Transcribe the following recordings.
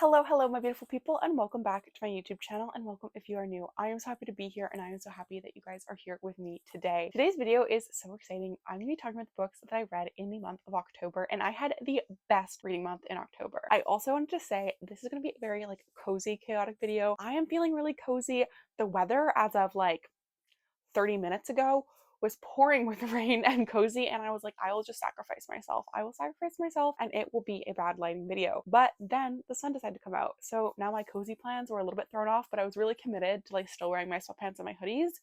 Hello, my beautiful people, and welcome back to my YouTube channel, and welcome if you are new. I am so happy to be here, and I am so happy that you guys are here with me today. Today's video is so exciting. I'm going to be talking about the books that I read in the month of October, and I had the best reading month in October. I also wanted to say this is going to be a very cozy, chaotic video. I am feeling really cozy. The weather as of 30 minutes ago was pouring with rain and cozy, and I was like, I will just sacrifice myself. I will sacrifice myself and it will be a bad lighting video. But then the sun decided to come out. So now my cozy plans were a little bit thrown off, but I was really committed to still wearing my sweatpants and my hoodies.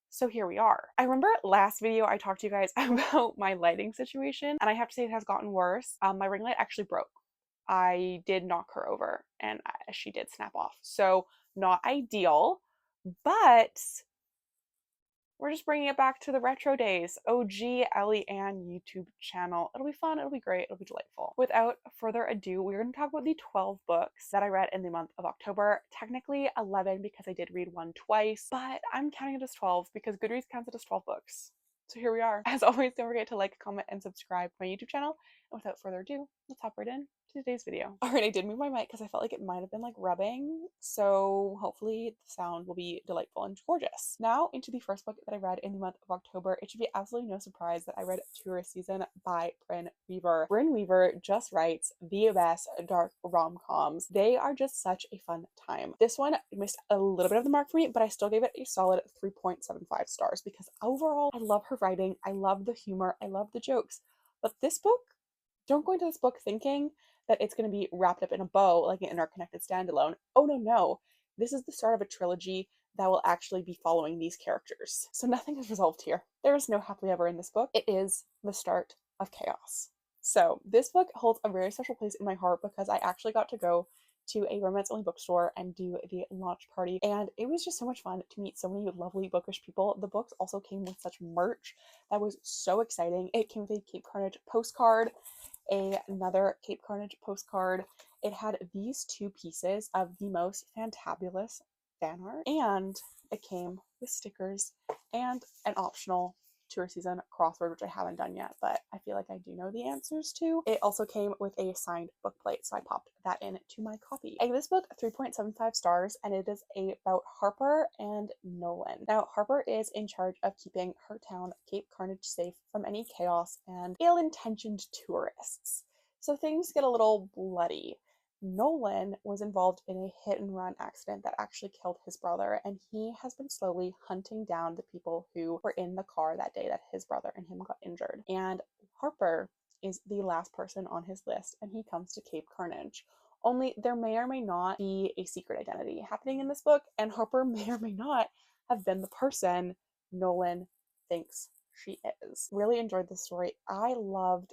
So here we are. I remember last video I talked to you guys about my lighting situation, and I have to say it has gotten worse. My ring light actually broke. I did knock her over and she did snap off. So not ideal, but we're just bringing it back to the retro days. OG Ellie Ann YouTube channel. It'll be fun, it'll be great, it'll be delightful. Without further ado, we're going to talk about the 12 books that I read in the month of October. Technically 11 because I did read one twice, but I'm counting it as 12 because Goodreads counts it as 12 books. So here we are. As always, don't forget to like, comment, and subscribe to my YouTube channel. And without further ado, let's hop right in to today's video. Alright, I did move my mic because I felt like it might have been rubbing, so hopefully the sound will be delightful and gorgeous. Now into the first book that I read in the month of October. It should be absolutely no surprise that I read Tourist Season by Brynne Weaver. Brynne Weaver just writes the best dark rom-coms. They are just such a fun time. This one missed a little bit of the mark for me, but I still gave it a solid 3.75 stars because overall I love her writing, I love the humor, I love the jokes. But this book, don't go into this book thinking that it's going to be wrapped up in a bow like an interconnected standalone. Oh no. This is the start of a trilogy that will actually be following these characters. So nothing is resolved here. There is no happily ever in this book. It is the start of chaos. So this book holds a very special place in my heart because I actually got to go to a romance-only bookstore and do the launch party, and it was just so much fun to meet so many lovely bookish people. The books also came with such merch that was so exciting. It came with a Cape Carnage postcard, another Cape Carnage postcard. It had these two pieces of the most fantabulous fan art, and it came with stickers and an optional Tourist Season crossword, which I haven't done yet, but I feel like I do know the answers to. It also came with a signed book plate, so I popped that in to my copy. I gave this book 3.75 stars, and it is about Harper and Nolan. Now, Harper is in charge of keeping her town, Cape Carnage, safe from any chaos and ill-intentioned tourists. So things get a little bloody. Nolan was involved in a hit-and-run accident that actually killed his brother, and he has been slowly hunting down the people who were in the car that day that his brother and him got injured. And Harper is the last person on his list, and he comes to Cape Carnage. Only there may or may not be a secret identity happening in this book, and Harper may or may not have been the person Nolan thinks she is. Really enjoyed this story. I loved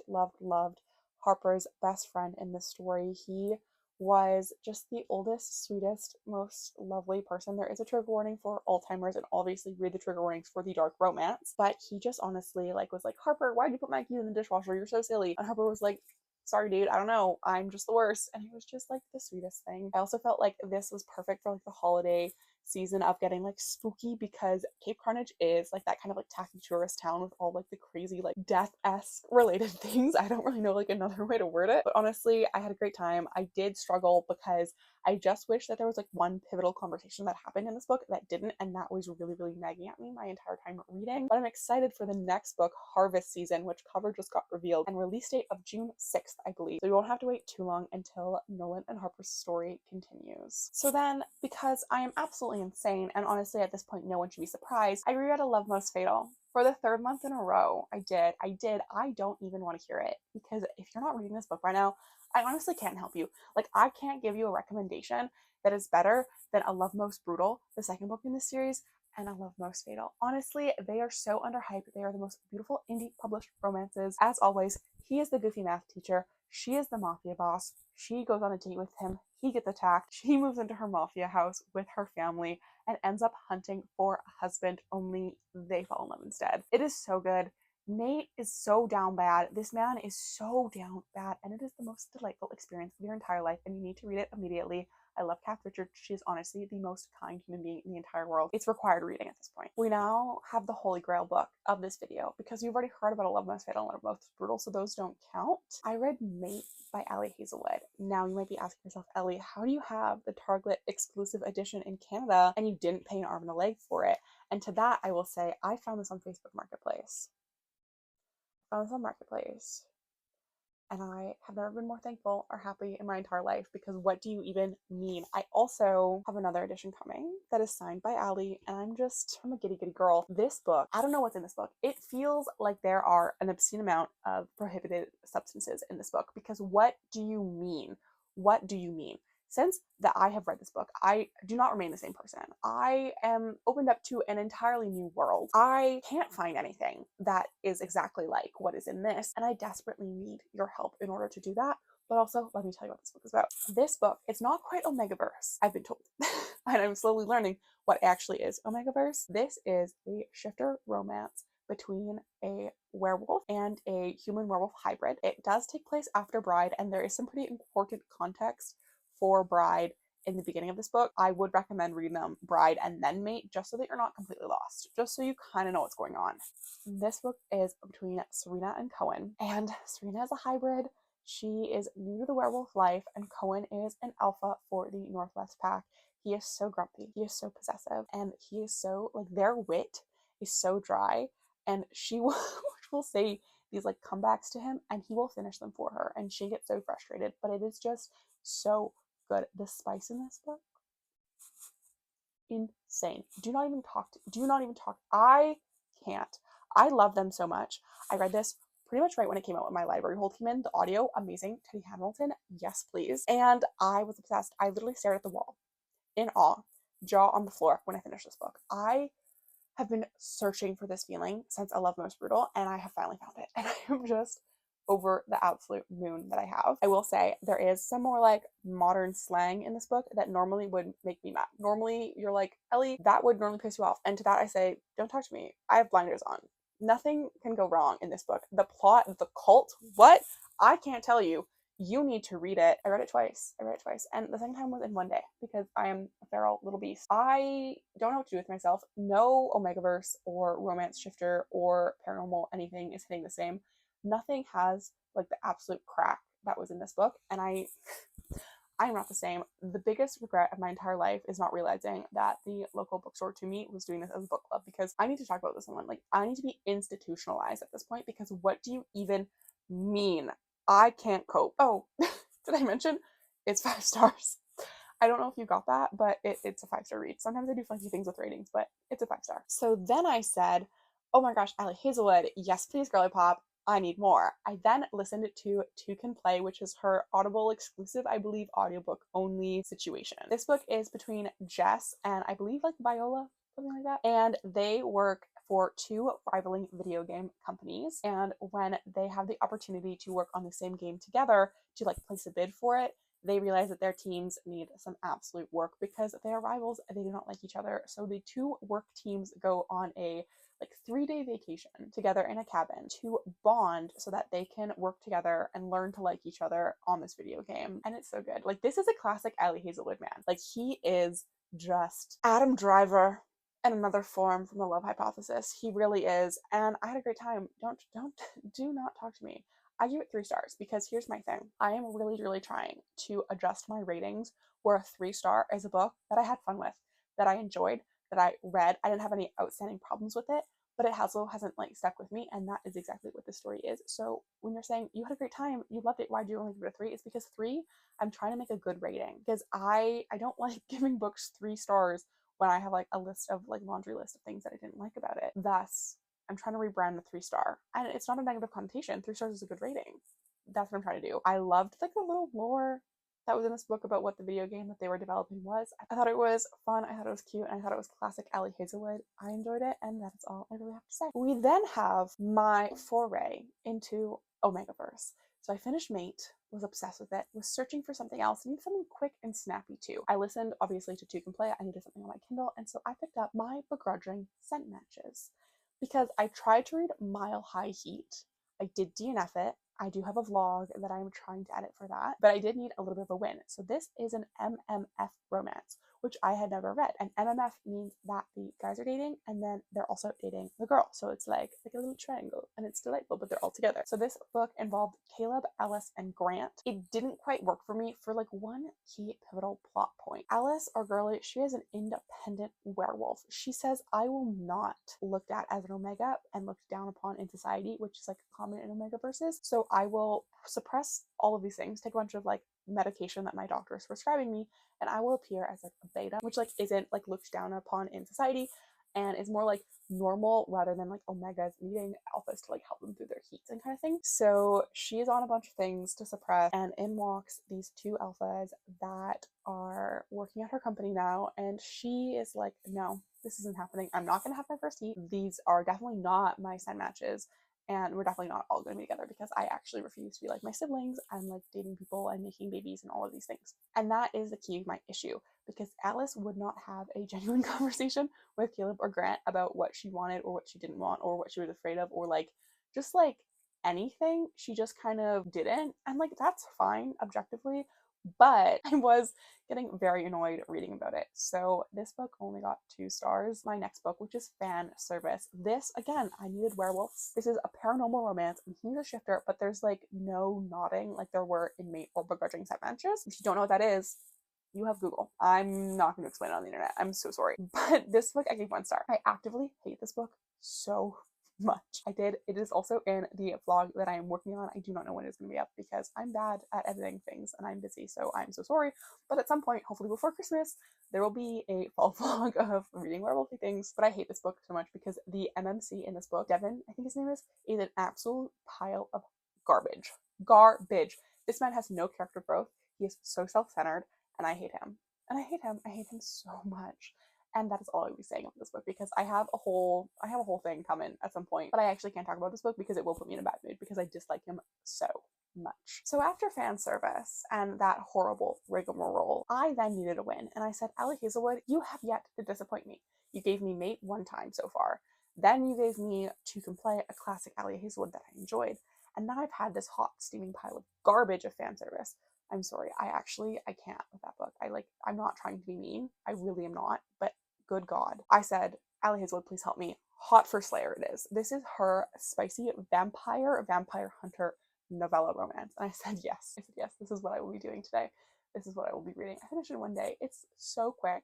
Harper's best friend in this story. He was just the oldest, sweetest, most lovely person. There is a trigger warning for Alzheimer's, and obviously read the trigger warnings for the dark romance, but he just honestly was like, Harper, why'd you put my keys in the dishwasher? You're so silly. And Harper was like, sorry dude, I don't know, I'm just the worst. And it was just the sweetest thing. I also felt like this was perfect for the holiday season of getting spooky, because Cape Carnage is that kind of tacky tourist town with all the crazy death-esque related things. I don't really know another way to word it, but honestly I had a great time. I did struggle because I just wish that there was one pivotal conversation that happened in this book that didn't, and that was really nagging at me my entire time reading. But I'm excited for the next book, Harvest Season, which cover just got revealed, and release date of June 6th, I believe. So you won't have to wait too long until Nolan and Harper's story continues. So then, because I am absolutely insane, and honestly at this point no one should be surprised, I reread A Love Most Fatal. For the third month in a row. I did. I don't even want to hear it, because if you're not reading this book right now, I honestly can't help you. I can't give you a recommendation that is better than A Love Most Brutal, the second book in this series, and A Love Most Fatal. Honestly, they are so underhyped. They are the most beautiful indie published romances. As always, he is the goofy math teacher. She is the mafia boss. She goes on a date with him. He gets attacked. She moves into her mafia house with her family and ends up hunting for a husband, only they fall in love instead. It is so good. Nate is so down bad. This man is so down bad, and it is the most delightful experience of your entire life, and you need to read it immediately. I love Kath Richards. She is honestly the most kind human being in the entire world. It's required reading at this point. We now have the holy grail book of this video because you've already heard about A Love Most Fatal and A Love Most Brutal, so those don't count. I read Mate by Ellie Hazelwood. Now you might be asking yourself, Ellie, how do you have the Target exclusive edition in Canada and you didn't pay an arm and a leg for it? And to that, I will say, I found this on Facebook Marketplace. And I have never been more thankful or happy in my entire life, because what do you even mean? I also have another edition coming that is signed by Allie, and I'm a giddy girl. This book, I don't know what's in this book. It feels like there are an obscene amount of prohibited substances in this book, because what do you mean? What do you mean? Since that I have read this book, I do not remain the same person. I am opened up to an entirely new world. I can't find anything that is exactly like what is in this, and I desperately need your help in order to do that. But also, let me tell you what this book is about. This book, it's not quite omegaverse, I've been told. And I'm slowly learning what actually is omegaverse. This is a shifter romance between a werewolf and a human werewolf hybrid. It does take place after Bride, and there is some pretty important context for Bride in the beginning of this book. I would recommend reading them Bride and then Mate, just so that you're not completely lost, just so you kind of know what's going on. This book is between Serena and Cohen, and Serena is a hybrid. She is new to the werewolf life, and Cohen is an alpha for the Northwest Pack. He is so grumpy, he is so possessive, and he is so, like, their wit is so dry, and she will say these like comebacks to him, and he will finish them for her, and she gets so frustrated, but it is just so good. The spice in this book, insane. Do not even talk. I can't. I love them so much. I read this pretty much right when it came out when my library hold came in. The audio, amazing. Teddy Hamilton, yes please. And I was obsessed. I literally stared at the wall in awe, jaw on the floor when I finished this book. I have been searching for this feeling since A Love Most Brutal, and I have finally found it. And I am just over the absolute moon that I have. I will say there is some more like modern slang in this book that normally would make me mad. Normally you're like, Ellie, that would normally piss you off. And to that I say, don't talk to me. I have blinders on. Nothing can go wrong in this book. The plot, the cult, what? I can't tell you. You need to read it. I read it twice. And the second time was in one day because I am a feral little beast. I don't know what to do with myself. No omegaverse or romance shifter or paranormal anything is hitting the same. Nothing has like the absolute crack that was in this book, and I am not the same. The biggest regret of my entire life is not realizing that the local bookstore to me was doing this as a book club, because I need to talk about this with someone. Like, I need to be institutionalized at this point, because what do you even mean? I can't cope. Oh, did I mention it's 5 stars? I don't know if you got that, but it's a 5-star read. Sometimes I do funky things with ratings, but it's a 5-star. So then I said, oh my gosh, Ellie Hazelwood, yes please girly pop, I need more. I then listened to Two Can Play, which is her Audible exclusive, I believe, audiobook only situation. This book is between Jess and I believe like Viola, something like that. And they work for 2 rivaling video game companies. And when they have the opportunity to work on the same game together to like place a bid for it, they realize that their teams need some absolute work because they are rivals and they do not like each other. So the 2 work teams go on a like 3-day vacation together in a cabin to bond so that they can work together and learn to like each other on this video game. And it's so good. Like, this is a classic Ellie Hazelwood man. Like, he is just Adam Driver in another form from The Love Hypothesis. He really is. And I had a great time. Do not talk to me. I give it 3 stars because here's my thing. I am really trying to adjust my ratings where a 3-star is a book that I had fun with, that I enjoyed, that I read. I didn't have any outstanding problems with it, but it also hasn't like stuck with me, and that is exactly what this story is. So when you're saying you had a great time, you loved it, why do you only give it a 3? It's because 3, I'm trying to make a good rating, because I don't like giving books 3 stars when I have like a list of like laundry list of things that I didn't like about it. Thus, I'm trying to rebrand the 3-star, and it's not a negative connotation. 3 stars is a good rating. That's what I'm trying to do. I loved like the little lore that was in this book about what the video game that they were developing was. I thought it was fun, I thought it was cute, and I thought it was classic Ellie Hazelwood. I enjoyed it, and that's all I really have to say. We then have my foray into omegaverse. So I finished Mate, was obsessed with it, was searching for something else, needed something quick and snappy too. I listened obviously to Two Can Play, I needed something on my Kindle, and so I picked up My Begrudging Scent Matches, because I tried to read Mile High Heat. I did DNF it. I do have a vlog that I'm trying to edit for that, but I did need a little bit of a win. So this is an MMF romance, which I had never read. And MMF means that the guys are dating and then they're also dating the girl. So it's like a little triangle, and it's delightful, but they're all together. So this book involved Caleb, Ellis, and Grant. It didn't quite work for me for like one key pivotal plot point. Alice, our girlie, she is an independent werewolf. She says, I will not looked at as an omega and looked down upon in society, which is like common in omegaverses. So I will suppress all of these things, take a bunch of like medication that my doctor is prescribing me, and I will appear as like a beta, which like isn't like looked down upon in society and is more like normal rather than like omegas needing alphas to like help them through their heats and kind of thing. So she is on a bunch of things to suppress, and in walks these two alphas that are working at her company now, and she is like, no, this isn't happening. I'm not gonna have my first heat. These are definitely not my sign matches, and we're definitely not all going to be together because I actually refuse to be like my siblings. I'm like dating people and making babies and all of these things. And that is the key of my issue, because Alice would not have a genuine conversation with Caleb or Grant about what she wanted or what she didn't want or what she was afraid of, or like just like anything. She just kind of didn't, and like that's fine objectively, but I was getting very annoyed reading about it. So this book only got 2 stars. My next book, which is Fan Service. This, again, I needed werewolves. This is a paranormal romance, and he's a shifter, but there's like no nodding like there were in mate or begrudging set matches. If you don't know what that is, you have Google. I'm not going to explain it on the internet. I'm so sorry. But this book, I gave 1 star. I actively hate this book so much. I did. It is also in the vlog that I am working on. I do not know when it's going to be up because I'm bad at editing things and I'm busy, so I'm so sorry. But at some point, hopefully before Christmas, there will be a fall vlog of reading werewolfy things. But I hate this book so much because the MMC in this book, Devin, I think his name is an absolute pile of garbage. Garbage. This man has no character growth. He is so self-centered, and I hate him. And I hate him. I hate him so much. And that is all I'll be saying about this book, because I have a whole thing coming at some point, but I actually can't talk about this book because it will put me in a bad mood because I dislike him so much. So after Fan Service and that horrible rigmarole, I then needed a win, and I said, Allie Hazelwood, you have yet to disappoint me. You gave me Mate 1 time so far. Then you gave me To Can Play, a classic Allie Hazelwood that I enjoyed. And now I've had this hot steaming pile of garbage of Fan Service. I'm sorry, I can't with that book. I'm not trying to be mean. I really am not, but good God. I said, Allie Hazelwood, please help me. Hot for Slayer it is. This is her spicy vampire hunter novella romance. And I said, yes. I said, yes, this is what I will be doing today. This is what I will be reading. I finished it one day. It's so quick.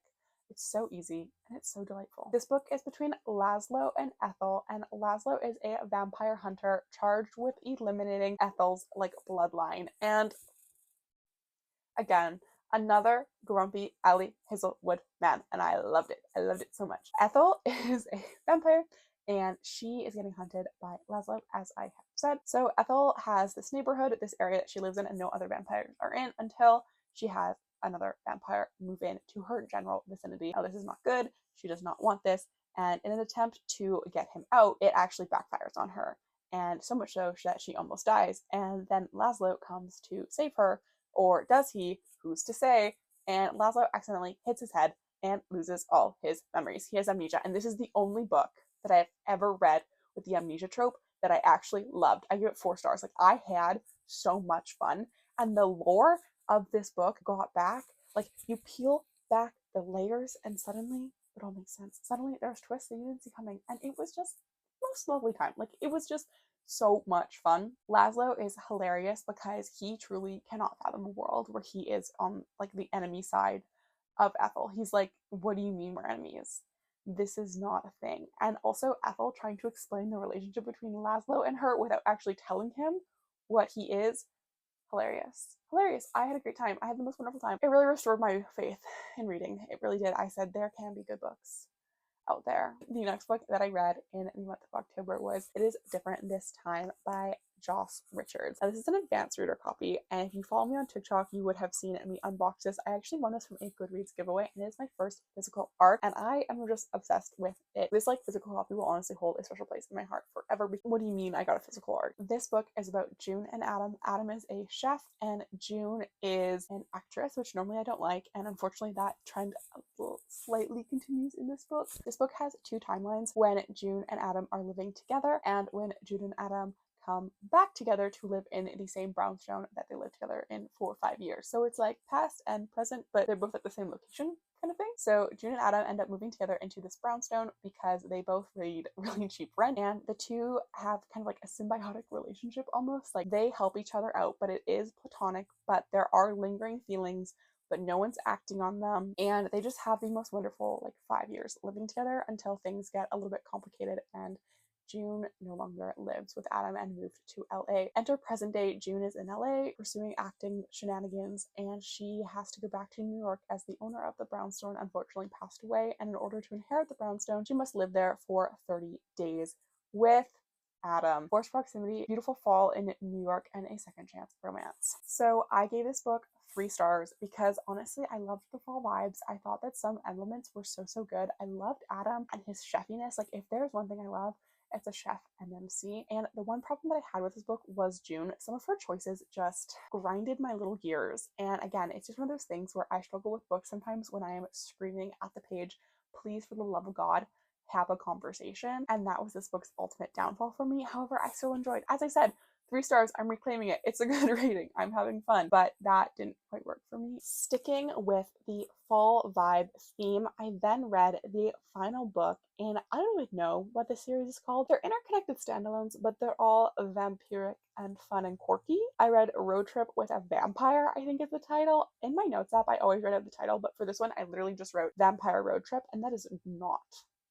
It's so easy, and it's so delightful. This book is between Laszlo and Ethel, and Laszlo is a vampire hunter charged with eliminating Ethel's like bloodline. And again, another grumpy Allie Hazelwood man, and I loved it. I loved it so much. Ethel is a vampire, and she is getting hunted by Laszlo, as I have said. So Ethel has this neighborhood, this area that she lives in, and no other vampires are in until she has another vampire move in to her general vicinity. Now, this is not good. She does not want this, and in an attempt to get him out, it actually backfires on her, and so much so that she almost dies. And then Laszlo comes to save her, or does he? Who's to say? And Laszlo accidentally hits his head and loses all his memories. He has amnesia, and this is the only book that I have ever read with the amnesia trope that I actually loved. I give it 4 stars. Like, I had so much fun, and the lore of this book got back. Like, you peel back the layers, and suddenly it all makes sense. Suddenly there's twists that you didn't see coming, and it was just most lovely time. Like, it was just so much fun. Laszlo is hilarious because he truly cannot fathom a world where he is on like the enemy side of Ethel. He's like, what do you mean we're enemies? This is not a thing. And also Ethel trying to explain the relationship between Laszlo and her without actually telling him what he is. Hilarious. Hilarious. I had a great time. I had the most wonderful time. It really restored my faith in reading. It really did. I said there can be good books out there. The next book that I read in the month of October was It Is Different This Time by Joss Richards. Now, this is an advanced reader copy, and if you follow me on TikTok, you would have seen me unbox this. I actually won this from a Goodreads giveaway, and it is my first physical art, and I am just obsessed with it. This like physical copy will honestly hold a special place in my heart forever. What do you mean I got a physical art? This book is about June and Adam. Adam is a chef, and June is an actress, which normally I don't like, and unfortunately that trend slightly continues in this book. This book has 2 timelines: when June and Adam are living together, and when June and Adam come back together to live in the same brownstone that they lived together in for 5 years. So it's like past and present, but they're both at the same location kind of thing. So June and Adam end up moving together into this brownstone because they both paid really cheap rent, and the two have kind of like a symbiotic relationship almost. Like they help each other out, but it is platonic, but there are lingering feelings, but no one's acting on them, and they just have the most wonderful like 5 years living together until things get a little bit complicated and June no longer lives with Adam and moved to LA. Enter present day. June is in LA pursuing acting shenanigans, and she has to go back to New York as the owner of the brownstone unfortunately passed away, and in order to inherit the brownstone, she must live there for 30 days with Adam. Forced proximity, beautiful fall in New York, and a second chance romance. So I gave this book 3 stars because honestly I loved the fall vibes. I thought that some elements were so good. I loved Adam and his chefiness. Like if there's one thing I love, it's a chef MMC. And the one problem that I had with this book was June. Some of her choices just grinded my little gears. And again, it's just one of those things where I struggle with books sometimes when I am screaming at the page, please, for the love of God, have a conversation. And that was this book's ultimate downfall for me. However, I still enjoyed, as I said, 3 stars, I'm reclaiming it. It's a good rating. I'm having fun, but that didn't quite work for me. Sticking with the fall vibe theme, I then read the final book, and I don't even know what the series is called. They're interconnected standalones, but they're all vampiric and fun and quirky. I read Road Trip with a Vampire, I think is the title. In my notes app, I always write out the title, but for this one, I literally just wrote Vampire Road Trip, and that is not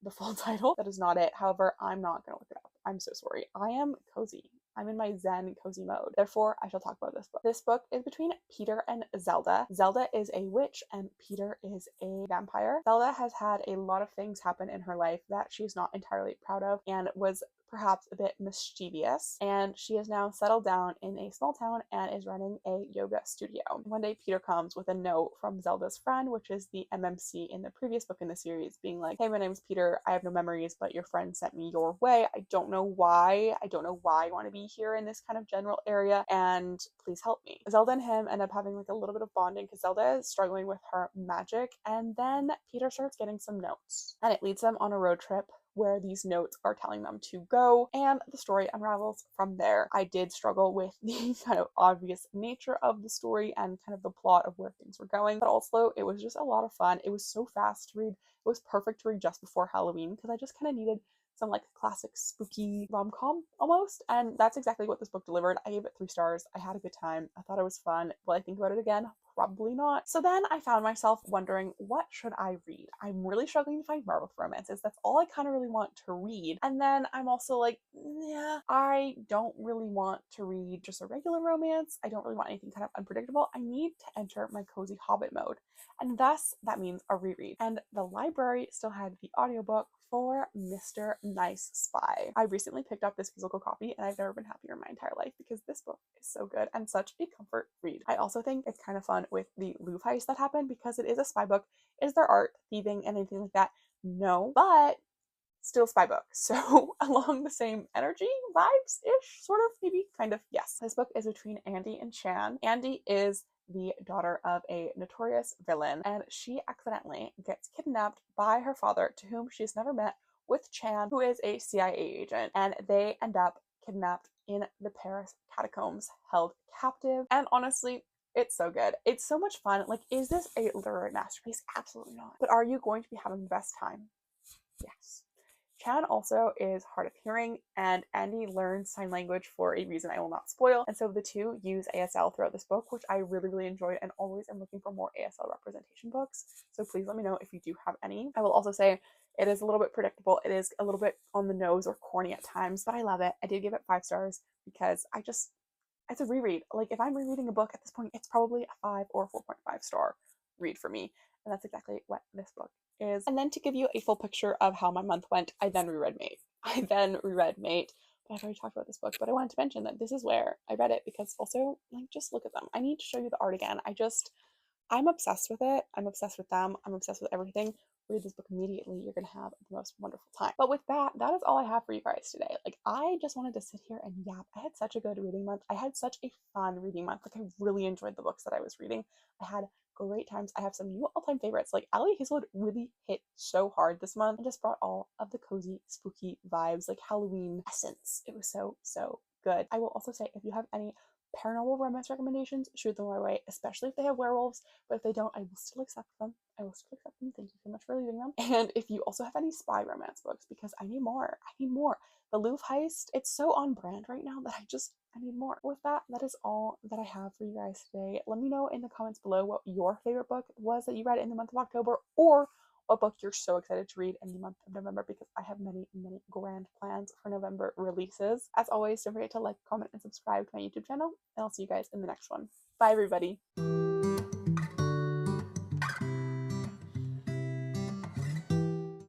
the full title. That is not it. However, I'm not gonna look it up. I'm so sorry. I am cozy. I'm in my zen cozy mode. Therefore, I shall talk about this book. This book is between Peter and Zelda. Zelda is a witch and Peter is a vampire. Zelda has had a lot of things happen in her life that she's not entirely proud of and was perhaps a bit mischievous, and she is now settled down in a small town and is running a yoga studio. One day Peter comes with a note from Zelda's friend, which is the MMC in the previous book in the series, being like, hey, my name's Peter, I have no memories, but your friend sent me your way. I don't know why you want to be here in this kind of general area, and please help me. Zelda and him end up having like a little bit of bonding because Zelda is struggling with her magic, and then Peter starts getting some notes, and it leads them on a road trip where these notes are telling them to go, and the story unravels from there. I did struggle with the kind of obvious nature of the story and kind of the plot of where things were going, but also it was just a lot of fun. It was so fast to read. It was perfect to read just before Halloween because I just kind of needed some like classic spooky rom-com almost, and that's exactly what this book delivered. I gave it 3 stars. I had a good time. I thought it was fun. Will I think about it again? Probably not. So then I found myself wondering, what should I read? I'm really struggling to find Marvel romances. That's all I kind of really want to read. And then I'm also like, yeah, I don't really want to read just a regular romance. I don't really want anything kind of unpredictable. I need to enter my cozy Hobbit mode. And thus that means a reread. And the library still had the audiobook for Mr. Nice Spy. I recently picked up this physical copy and I've never been happier in my entire life because this book is so good and such a comfort read. I also think it's kind of fun with the Louvre heist that happened because it is a spy book. Is there art, thieving, and anything like that? No, but still spy book. So along the same energy, vibes-ish, sort of, maybe, kind of, yes. This book is between Andy and Chan. Andy is the daughter of a notorious villain, and she accidentally gets kidnapped by her father, to whom she has never met, with Chan, who is a CIA agent, and they end up kidnapped in the Paris catacombs, held captive, and honestly, it's so good. It's so much fun. Like, is this a literary masterpiece? Absolutely not. But are you going to be having the best time? Yes. Chan also is hard of hearing, and Andy learns sign language for a reason I will not spoil, and so the two use ASL throughout this book, which I really enjoyed, and always am looking for more ASL representation books, so please let me know if you do have any. I will also say it is a little bit predictable. It is a little bit on the nose or corny at times, but I love it. I did give it 5 stars because it's a reread. Like, if I'm rereading a book at this point, it's probably a 5 or 4.5 star read for me, and that's exactly what this book is. And then to give you a full picture of how my month went, I then reread Mate. But I've already talked about this book, but I wanted to mention that this is where I read it because also, like, just look at them. I need to show you the art again. I'm obsessed with it. I'm obsessed with them. I'm obsessed with everything. Read this book immediately. You're going to have the most wonderful time. But with that is all I have for you guys today. Like, I just wanted to sit here and yap. I had such a good reading month. I had such a fun reading month. Like, I really enjoyed the books that I was reading. I had great times. I have some new all-time favorites. Like, Ali Hazelwood really hit so hard this month and just brought all of the cozy, spooky vibes, like Halloween essence. It was so good. I will also say, if you have any paranormal romance recommendations, shoot them my way, especially if they have werewolves. But if they don't, I will still accept them. I will still accept them. Thank you so much for leaving them. And if you also have any spy romance books, because I need more. I need more. The Louvre heist, it's so on brand right now that I need more. With that, that is all that I have for you guys today. Let me know in the comments below what your favorite book was that you read in the month of October, or what book you're so excited to read in the month of November, because I have many, many grand plans for November releases. As always, don't forget to like, comment, and subscribe to my YouTube channel, and I'll see you guys in the next one. Bye, everybody.